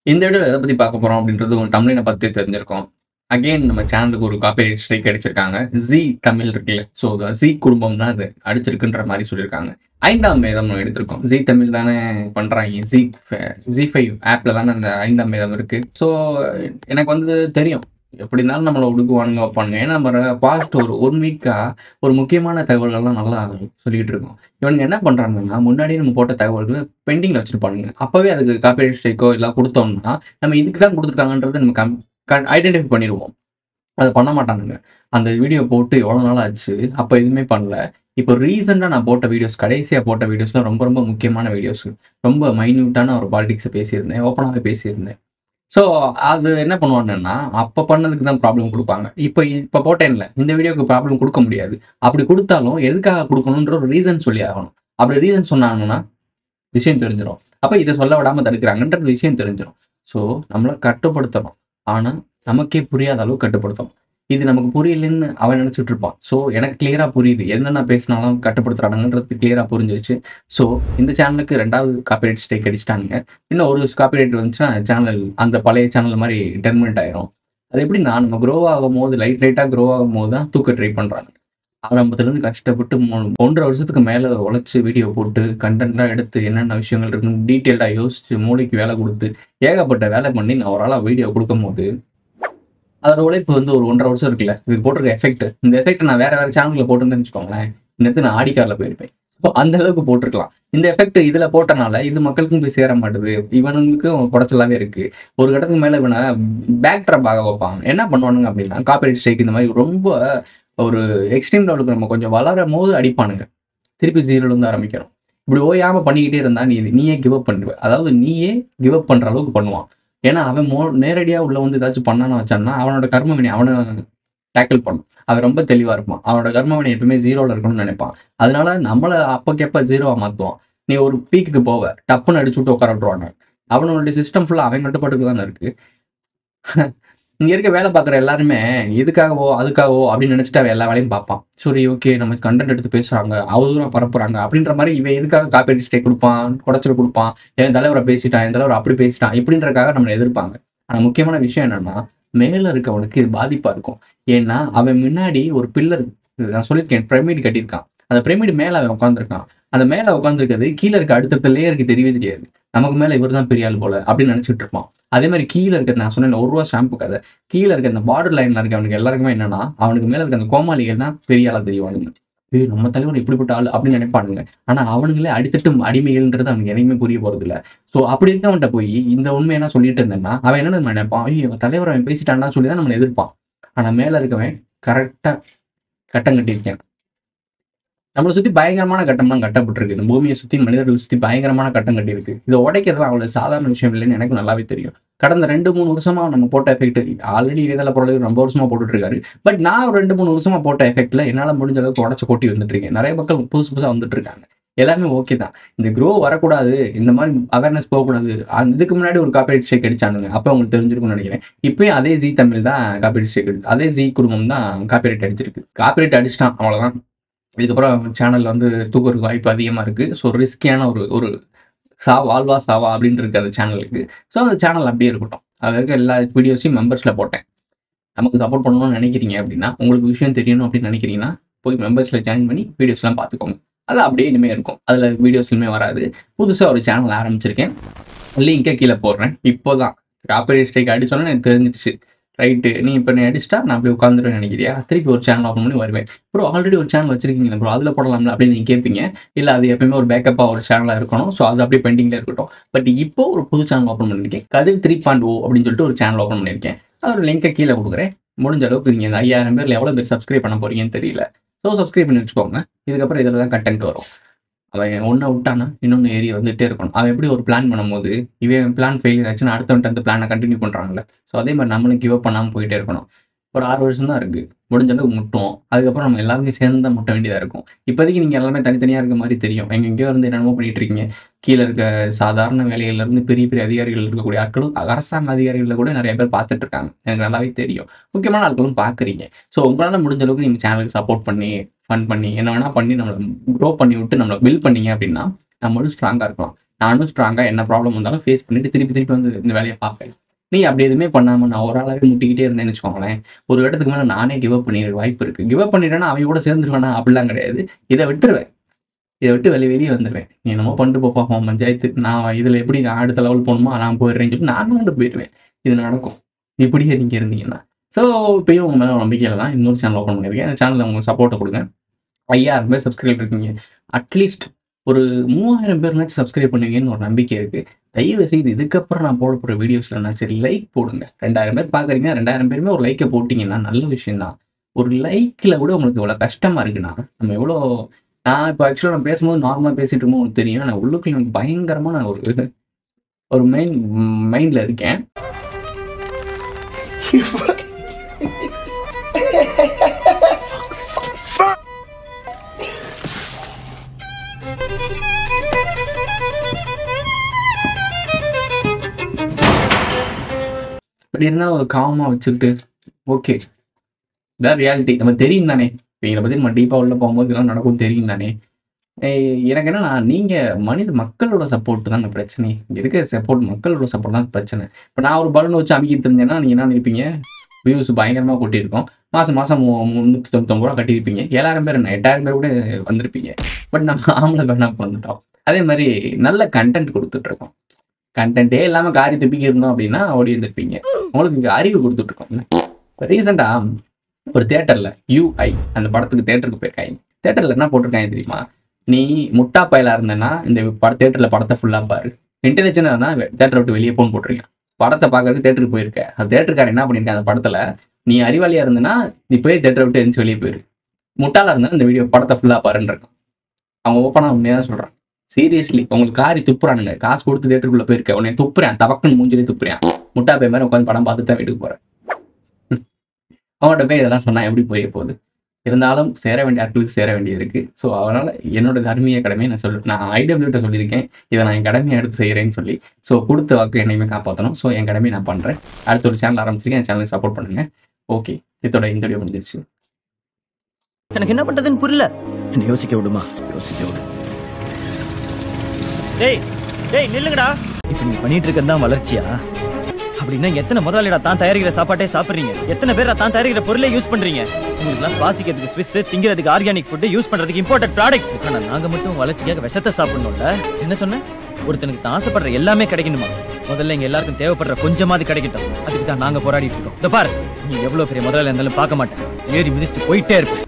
இந்த வீடியோல எத பத்தி பார்க்க போறோம் அப்படின்றது உங்க தம்ப்நெயில பார்த்துட்டே தெரிஞ்சிருக்கும். அகைன் நம்ம சேனலுக்கு ஒரு காப்பிரைட் ஸ்ட்ரைக் அடிச்சிருக்காங்க. ஜீ தமிழ் இருக்குல்ல. ஸோ ஜீ குடும்பம் தான் அது அடிச்சிருக்குன்ற மாரி சொல்லியிருக்காங்க. 5ஆம் வேதம் எடுத்திருக்கோம். ஜீ தமிழ் தானே பண்றாய்ங்க. ஜீ5 ஆப்ல தானே அந்த 5ஆம் வேதம் இருக்கு. ஸோ எனக்கு வந்து தெரியும். எப்படி இருந்தாலும் நம்மள ஒடுக்குவானுங்க, வைப்பானுங்க. ஏன்னா நம்ம பாஸ்ட் ஒரு 1 வீக்கா ஒரு முக்கியமான தகவல்கள்லாம் நல்லா சொல்லிட்டு இருக்கோம். இவனுங்க என்ன பண்றாங்கன்னா, முன்னாடியே நம்ம போட்ட தகவல்கள பெண்டிங்ல வச்சிருப்பானுங்க. அப்பவே அதுக்கு காப்பிரைட் ஸ்ட்ரைக்கோ எல்லாம் குடுத்தோம்னா, நம்ம இதுக்கு தான் குடுத்துருக்காங்கன்றத நம்ம ஐடென்டிஃபை பண்ணிருவோம். அத பண்ண மாட்டானுங்க. அந்த வீடியோ போட்டு எவ்வளோ நாள் ஆச்சு. அப்ப எதுவுமே பண்ணல. இப்போ ரீசென்ட்டா நான் போட்ட வீடியோஸ், கடைசியா போட்ட வீடியோஸ்லாம் ரொம்ப ரொம்ப முக்கியமான வீடியோஸ். ரொம்ப மைன்யூட்டான ஒரு பாலிடிக்ஸ பேசியிருந்தேன். ஓப்பனாவே பேசியிருந்தேன். ஸோ அது என்ன பண்ணுவானுங்கன்னா, அப்ப பண்ணதுக்கு தான் ப்ராப்ளம் குடுப்பாங்க. இப்ப போட்டேன்ல, இந்த வீடியோக்கு ப்ராப்ளம் குடுக்க முடியாது. அப்படி குடுத்தாலும் எதுக்காக குடுக்கணும்ன்ற ஒரு ரீசன் சொல்லி ஆகணும். அப்படி ரீசன் சொன்னாங்கன்னா விஷயம் தெரிஞ்சிரும். அப்ப இத சொல்ல விடாம தடுக்குறாங்கன்ற விஷயம் தெரிஞ்சிரும். ஸோ, நம்மள கட்டுப்படுத்தணும். ஆனா, நமக்கே புரியாத அளவுக்கு கட்டுப்படுத்தணும். இது நமக்கு புரியலன்னு அவன் நெனச்சுட்டு இருப்பான். ஸோ, எனக்கு கிளியரா புரியுது. என்ன நான் பேசினாலும் கட்டுப்படுத்துறானுங்கன்றது கிளியரா புரிஞ்சிருச்சு. ஸோ, இந்த சேனலுக்கு 2வது காப்பிரைட் ஸ்ட்ரைக் அடிச்சுட்டானுங்க. இன்னும் ஒரு காப்பிரைட் வந்துச்சுன்னா, சேனல் அந்த பழைய சேனல் மாரி டெர்மினேட் ஆயிரும். அது எப்படின்னா, நம்ம குரோ ஆகும்போது லைட்டா குரோ ஆகும்போது தான் தூக்க ட்ரை பண்றாங்க. ஆரம்பத்துலேருந்து கஷ்டப்பட்டு 1½ வருஷத்துக்கு மேல உழைச்சு வீடியோ போட்டு, கன்டென்ட்லாம் எடுத்து என்னென்ன விஷயங்கள் இருக்குன்னு டீட்டெயில்டா யோசிச்சு, மூளைக்கு வேலை குடுத்து, ஏகப்பட்ட வேலை பண்ணி நான் ஒரு ஆளா வீடியோ குடுக்கும்போது, அதோட உழைப்பு வந்து ஒரு 1½ வருஷம் இருக்குல்ல. இதுக்கு போட்டிருக்க எஃபெக்ட். இந்த எஃபெக்ட் நான் வேற சேனல்ல போட்டிருந்தேன்னு வச்சுக்கோங்களேன், இந்நேரத்துக்கு நான் ஆடி கார்ல போயிருப்பேன். ஸோ அந்த அளவுக்கு போட்டிருக்கலாம். இந்த எஃபெக்ட் இதுல போட்டனால, இது மக்களுக்கும் போய் சேர மாட்டுது. இவனுங்களுக்கும் குடைச்சலாவே இருக்கு. ஒரு கட்டத்துக்கு மேல இவன பேக் ட்ராப் ஆக வைப்பாங்க. என்ன பண்ணுவானுங்க அப்படின்னா, காப்பிரைட் ஸ்ட்ரைக் இந்த மாரி ரொம்ப ஒரு எக்ஸ்ட்ரீம் லெவலுக்கு நம்ம கொஞ்சம் வளரும்போது அடிப்பானுங்க. திருப்பி 0லேருந்து ஆரம்பிக்கணும். இப்படி ஓயாம பண்ணிக்கிட்டே இருந்தா, நீயே கிவ் அப் பண்ணிருவ. அதாவது நீயே கிவ் அப் பண்ற அளவுக்கு பண்ணுவான். ஏன்னா, அவன் நேரடியா உள்ள வந்து ஏதாச்சும் பண்ணான்னு வச்சான்னா, அவனோட கர்ம வினை அவன டேக்கிள் பண்ணும். அவன் ரொம்ப தெளிவா இருப்பான். அவனோட கர்ம வினை எப்பவுமே 0ல இருக்கணும்னு நெனைப்பான். அதனால நம்மள அப்பக்கப்ப 0வா மாத்துவான். நீ ஒரு பீக்குக்கு போவ. டப்புன்னு அடிச்சுட்டு உட்கார விட்டுருவானுங்க. அவனுடைய சிஸ்டம் ஃபுல்லா அவன் கட்டுப்பாட்டுக்குள்ள தானே இருக்கு. இங்க இருக்க வேலை பார்க்குற எல்லாருமே, எதுக்காகவோ, அதுக்காகவோ அப்படின்னு நினைச்சுட்டு அவன் எல்லா வேலையும் பார்ப்பான். சரி, ஓகே நம்ம கன்டென்ட் எடுத்து பேசுறாங்க, அவதூறா பரப்புறாங்க அப்படின்ற மாரி இவன் எதுக்காக காப்பி ஸ்டே குடுப்பான், குடைச்சல் குடுப்பான். என் தலைவர பேசிட்டான், என் தலைவர் அப்படி பேசிட்டான் இப்படின்றதுக்காக நம்மள எதிர்ப்பாங்க. ஆனா முக்கியமான விஷயம் என்னன்னா, மேல இருக்கவனுக்கு இது பாதிப்பா இருக்கும். ஏன்னா, அவன் முன்னாடி ஒரு பில்லர் நான் சொல்லியிருக்கேன் பிரமிட் கட்டியிருக்கான். அந்த பிரமிட் மேல அவன் உட்கார்ந்திருக்கான். அந்த மேல உட்கார்ந்திருக்கிறது கீழ இருக்க அடுத்தடுத்த லேயருக்கு தெரியவே தெரியாது. நமக்கு மேல இவர் தான் பெரிய ஆள் போல அப்படின்னு நினைச்சுட்டு இருப்பான். அதே மாரி கீழ இருக்க நான் சொன்னேன்ல ரூ. 1 ஷாம்பு கத. கீழ இருக்க அந்த பார்டர் லைன்ல இருக்கவனுக்கு எல்லாருக்குமே என்னன்னா, அவனுக்கு மேல இருக்க அந்த கோமாளிகள் தான் பெரிய ஆளா தெரிவானுங்க. ஏய் நம்ம தலைவர் இப்படிப்பட்ட ஆளு அப்படின்னு நினைப்பானுங்க. ஆனா அவனுங்களே அடித்தட்டு அடிமைகள்ன்றது அவனுக்கு என்னைக்குமே புரிய போறதில்ல. ஸோ அப்படி இருக்கவன்ட்ட போய் இந்த உண்மையெல்லாம் சொல்லிட்டு இருந்தேன்னா, அவன் என்ன தெரியுமா நினைப்பான்? ஐயோ! இவன் தலைவர அவன் பேசிட்டான்டான்னு சொல்லி தான் நம்மள எதிர்ப்பான். ஆனா மேல இருக்கவன் கரெக்ட்டா கட்டம் கட்டியிருக்கான். நம்மள சுத்தி பயங்கரமான கட்டம்லாம் கட்டப்பட்டிருக்கு. இந்த பூமிய சுத்தி, மனிதர்கள சுத்தி பயங்கரமான கட்டம் கட்டியிருக்கு. இத உடைக்கிறதுலாம் அவ்வளவு சாதாரண விஷயம் இல்லைன்னு எனக்கு நல்லாவே தெரியும். கடந்த 2, 3 வருஷமா நம்ம போட்ட எஃபெக்ட் ஆல்ரெடி இணையதள பொருளுக்கு ரொம்ப வருஷமா போட்டுட்டு இருக்காரு. பட் நான் ஒரு 2, 3 வருஷமா போட்ட எஃபெக்ட்ல என்னால முடிஞ்ச அளவுக்கு உடைச்சு கொட்டி வந்துட்டு இருக்கேன். நெறைய மக்கள் புதுசு புதுசா வந்துட்டு இருக்காங்க. எல்லாமே ஓகே தான். இந்த க்ரோ வரக்கூடாது. இந்த மாரி அவேர்னஸ் போகக்கூடாது. இதுக்கு முன்னாடி ஒரு காப்பிரைட் ஸ்ட்ரைக் அடிச்சானுங்க. அப்ப உங்களுக்கு தெரிஞ்சிருக்கும்னு நெனைக்கிறேன். இப்பயும் அதே ஜீ தமிழ் தான் காப்பிரைட் ஸ்ட்ரைக் அதே ஜீ குடும்பம் தான் காப்பிரைட் அடிச்சிருக்கு. காப்பிரைட் அடிச்சுட்டான் அவ்வளோதான். இதுக்கப்புறம் சேனல்ல வந்து தூக்குறதுக்கு வாய்ப்பு அதிகமா இருக்கு. ஸோ ரிஸ்கியான ஒரு ஒரு வாழ்வா சாவா அப்படின்னு இருக்கு அந்த சேனலுக்கு. ஸோ அந்த சேனல் அப்படியே இருக்கட்டும். அதுல இருக்க எல்லா வீடியோஸையும் மெம்பர்ஸ்ல போட்டேன். நமக்கு சப்போர்ட் பண்ணணும்னு நினைக்கிறீங்க அப்படின்னா, உங்களுக்கு விஷயம் தெரியணும் அப்படின்னு நினைக்கிறீங்கன்னா, போய் மெம்பர்ஸ்ல ஜாயின் பண்ணி வீடியோஸ்லாம் பார்த்துக்கோங்க. அது அப்படியே இனிமே இருக்கும். அதுல வீடியோஸ் இனிமே வராது. புதுசா ஒரு சேனல் ஆரம்பிச்சிருக்கேன். லிங்க கீழ போடுறேன். இப்போதான் காப்பிரைட் ஸ்ட்ரைக் அடிச்சோனே எனக்கு தெரிஞ்சிடுச்சு. ரைட்டு. நீ இப்ப நீ அடிச்சிட்டா நான் அப்படியே உட்கார்ந்துருவேன்னு நினைக்கிறியா? திருப்பி ஒரு சேனல் ஓப்பன் பண்ணி வருவேன். ப்ரோ ஆல்ரெடி ஒரு சேனல் வச்சிருக்கீங்களா ப்ரோ? அதுல போடலாம்ல அப்படின்னு நீங்க கேட்பீங்க. இல்ல அது எப்பவுமே ஒரு பேக்கப்பா ஒரு சேனலா இருக்கணும். ஸோ அது அப்படியே பெண்டிங்ல இருக்கட்டும். பட் இப்போ ஒரு புது சேனல் ஓப்பன் பண்ணியிருக்கேன். கதிர் 3.0 அப்படின்னு சொல்லிட்டு ஒரு சேனல் ஓப்பன் பண்ணியிருக்கேன். அதோட லிங்க கீழ குடுக்குறேன். முடிஞ்ச அளவுக்கு நீங்க இந்த 5000 பேர்ல எவ்வளோ பேர் சப்ஸ்கிரைப் பண்ண போறீங்கன்னு தெரியல. ஸோ சப்ஸ்கிரைப் பண்ணி வச்சுக்கோங்க. இதுக்கப்புறம் இதுல தான் கன்டென்ட் வரும். அவன் ஒண்ண விட்டான்னா, இன்னொன்னு ஏறி வந்துட்டே இருக்கணும். அவன் எப்படி ஒரு பிளான் பண்ணும்போது, இவன் பிளான் ஃபெயிலியர் ஆச்சுன்னா, அடுத்தவன்ட்ட அந்த பிளான கன்டின்யூ பண்றான்ல. ஸோ அதே மாரி நம்மளும் கிவ் அப் பண்ணாம போயிட்டே இருக்கணும். ஒரு 6 வருஷம் தான் இருக்கு. முடிஞ்ச அளவுக்கு முட்டுவோம். அதுக்கப்புறம் நம்ம எல்லாருமே சேர்ந்து தான் முட்ட வேண்டியதா இருக்கும். இப்போதைக்கு நீங்க எல்லாமே தனித்தனியா இருக்க மாரி தெரியும். எங்கெங்கேயோ இருந்து என்னென்னமோ பண்ணிட்டு இருக்கீங்க. கீழ இருக்க சாதாரண வேலைகள்ல இருந்து பெரிய பெரிய அதிகாரிகள் இருக்கக்கூடிய ஆட்களும், அரசாங்க அதிகாரிகள்ல கூட நெறைய பேர் பார்த்துட்டு இருக்காங்க. எனக்கு நல்லாவே தெரியும். முக்கியமான ஆட்களும் பார்க்குறீங்க. ஸோ உங்களால முடிஞ்ச அளவுக்கு நீங்க சேனலுக்கு சப்போர்ட் பண்ணி, ஃபன் பண்ணி, என்ன வேணா பண்ணி நம்மள க்ரோ பண்ணி விட்டு நம்மள பில்ட் பண்ணீங்க அப்படின்னா, நம்மளும் ஸ்ட்ராங்கா இருக்கலாம். நானும் ஸ்ட்ராங்கா என்ன ப்ராப்ளம் வந்தாலும் ஃபேஸ் பண்ணிட்டு திருப்பி வந்து இந்த வேலையை பார்ப்பேன். நீ அப்படி எதுவுமே பண்ணாம நான் ஒரு ஆளாவே முட்டிக்கிட்டே இருந்தேன்னு வச்சுக்கோங்களேன், ஒரு இடத்துக்கு மேல நானே கிவ் அப் பண்ணிற வாய்ப்பு இருக்கு. கிவ் அப் பண்ணிட்டேன்னா அவன் கூட சேர்ந்துருவேனா? அப்படிலாம் கிடையாது. இத விட்டுருவேன். இத விட்டு வெளிய வந்துருவேன். நீ என்னமோ பண்ணிட்டு போப்பா உன் பஞ்சாயத்து. நான் இதுல எப்படி நான் அடுத்த லெவல் போணுமோ நான் போயிடுறேன்னு சொல்லிட்டு நானும் வந்து போயிருவேன். இது நடக்கும். இப்படியே நீங்க இருந்தீங்கன்னா. ஸோ இப்பயும் உங்க மேல நம்பிக்கையில தான் இன்னொரு சேனல் ஓப்பன் பண்ணியிருக்கேன். அந்த சேனல்ல உங்க சப்போர்ட்ட குடுங்க. 5000 பேர் சப்ஸ்கிரைபர் இருக்கீங்க. அட்லீஸ்ட் ஒரு 3000 பேர்னாச்சும் சப்ஸ்கிரைப் பண்ணுவீங்கன்னு ஒரு நம்பிக்கை இருக்கு. தயவு செய்து இதுக்கப்புறம் நான் போட போற வீடியோஸ்லனாச்சும் லைக் போடுங்க. 2000 பேர் பார்க்குறீங்க. 2000 பேருமே ஒரு லைக்க போட்டீங்கன்னா நல்ல விஷயம் தான். ஒரு லைக்ல கூட உங்களுக்கு இவ்வளோ கஷ்டமா இருக்குன்னா, நம்ம எவ்வளோ நான் இப்போ ஆக்சுவலா நான் பேசும்போது நார்மலா பேசிட்டு இருக்கும்போது உங்களுக்கு தெரியும். ஆனா உள்ளுக்குள்ள எனக்கு பயங்கரமான ஒரு ஒரு மைண்ட்ல இருக்கேன். இப்படி இருந்தாலும் ஒரு காமா வச்சுக்கிட்டு ஓகே. இதான் ரியாலிட்டி. நம்ம தெரியும் தானே. இப்ப இத பத்தி நம்ம டீப்பா உள்ள போகும்போது இதெல்லாம் நடக்கும்னு தெரியும் தானே. எனக்கு என்னன்னா, நீங்க மக்களோட சப்போர்ட் தாங்க பிரச்சனை. இங்க இருக்க சப்போர்ட் மக்களோட சப்போர்ட் தான் பிரச்சனை. இப்ப நான் ஒரு பலூன் வச்சு அமுக்கிட்டு இருந்தேன்னா, நீங்க என்ன நினைப்பீங்க? வியூஸ் பயங்கரமா கொட்டியிருக்கும். மாசம் மாசம் ரூ. 399 கட்டியிருப்பீங்க. 7000 பேர் என்ன 8000 பேர் கூட வந்திருப்பீங்க. பட் நம்ம ஆம்பள பெண்ணா பொறந்துட்டோம். அதே மாரி நல்ல கன்டென்ட் குடுத்துட்டு இருக்கோம். கன்டென்ட்டே இல்லாம காரி துப்பிக்கி இருந்தோம் அப்படின்னா ஓடி வந்திருப்பீங்க. உங்களுக்கு இங்க அறிவு குடுத்துட்டு இருக்கோம். இப்ப ரீசென்ட்டா ஒரு தியேட்டர்ல யூஐ அந்த படத்துக்கு தியேட்டருக்கு போயிருக்காய்ங்க. தியேட்டர்ல என்ன போட்டிருக்காங்க தெரியுமா? நீ முட்டா பயலா இருந்தேன்னா, இந்த தியேட்டர்ல படத்த ஃபுல்லா பாரு. இன்டெலிஜென்ட்டா இருந்தா தியேட்டர விட்டு வெளிய போன்னு போட்டுருக்கான். படத்த பார்க்கறதுக்கு தியேட்டருக்கு போயிருக்க. அந்த தியேட்டர்காரன் என்ன பண்ணியிருக்கான் அந்த படத்துல, நீ அறிவாளியா இருந்தன்னா, நீ போய் தியேட்டர விட்டு எந்திரிச்சு வெளிய போயிரு. முட்டாளா இருந்தா இந்த படத்த ஃபுல்லா பாருன்ருக்கான். அவங்க ஓப்பனா உண்மையா தான் சொல்றான். சீரியஸ்லி உங்களுக்கு காரி துப்புறானுங்க. காசு குடுத்து தியேட்டருக்குள்ள போயிருக்க. உன்னைய துப்புறான். தவக்குன்னு மூஞ்சிலே துப்புறான். முட்டா பையன் மாரி உட்கார்ந்து படம் பார்த்துட்டு தான் வீட்டுக்கு போற. அவன்கிட்ட போய் இதெல்லாம் சொன்னா எப்படி புரிய போகுது? இருந்தாலும் சேர வேண்டிய ஆட்களுக்கு சேர வேண்டியது இருக்கு. ஸோ அதனால என்னோட தார்மீக கடமையை நான் ஐடபிள்யூட்ட சொல்லியிருக்கேன். இதை நான் என் கடமையை எடுத்து செய்கிறேன்னு சொல்லி. ஸோ கொடுத்த வாக்கு என்னையுமே காப்பாற்றணும். ஸோ என் கடமையை நான் பண்ணுறேன். அடுத்த ஒரு சேனல் ஆரம்பிச்சிருக்கேன். என் சேனலுக்கு சப்போர்ட் பண்ணுங்க. ஓகே, இதோட இந்த வீடியோ முடிஞ்சிருச்சு. எனக்கு என்ன பண்றதுன்னு புரியல. என்ன யோசிக்க விடுமா? யோசிக்க விடு. டேய் டேய் நில்லுங்கடா. இப்ப நீங்க பண்ணிட்டு இருக்கிறது தான் வளர்ச்சியா? அப்படின்னா எத்தனை முதலாளிடா தான் தயாரிக்கிற சாப்பாட்டே சாப்பிடுறீங்க? எத்தனை பேர் தான் தயாரிக்கிற பொருளே யூஸ் பண்றீங்க? உங்களுக்குலாம் சுவாசிக்கிறதுக்கு ஸ்விஸ், திங்கிறதுக்கு ஆர்கானிக் ஃபுட், யூஸ் பண்றதுக்கு இம்போர்ட்டட் ப்ராடக்ட்ஸ். ஆனா நாங்க மட்டும் வளர்ச்சிக்காக விஷத்தை சாப்பிடணும்ல. என்ன சொன்ன? ஒருத்தனுக்கு தான் ஆசைப்படுற எல்லாமே கிடைக்கணுமா? முதல்ல இங்க எல்லாருக்கும் தேவைப்படுற கொஞ்சமாவது கிடைக்கட்டும். அதுக்கு தான் நாங்க போராடிட்டு இருக்கோம். இந்த பாரு, நீ எவ்வளவு பெரிய முதலாளி இருந்தாலும் பார்க்க மாட்டேன். ஏறி மிதிச்சுட்டு போயிட்டே இருப்பேன்.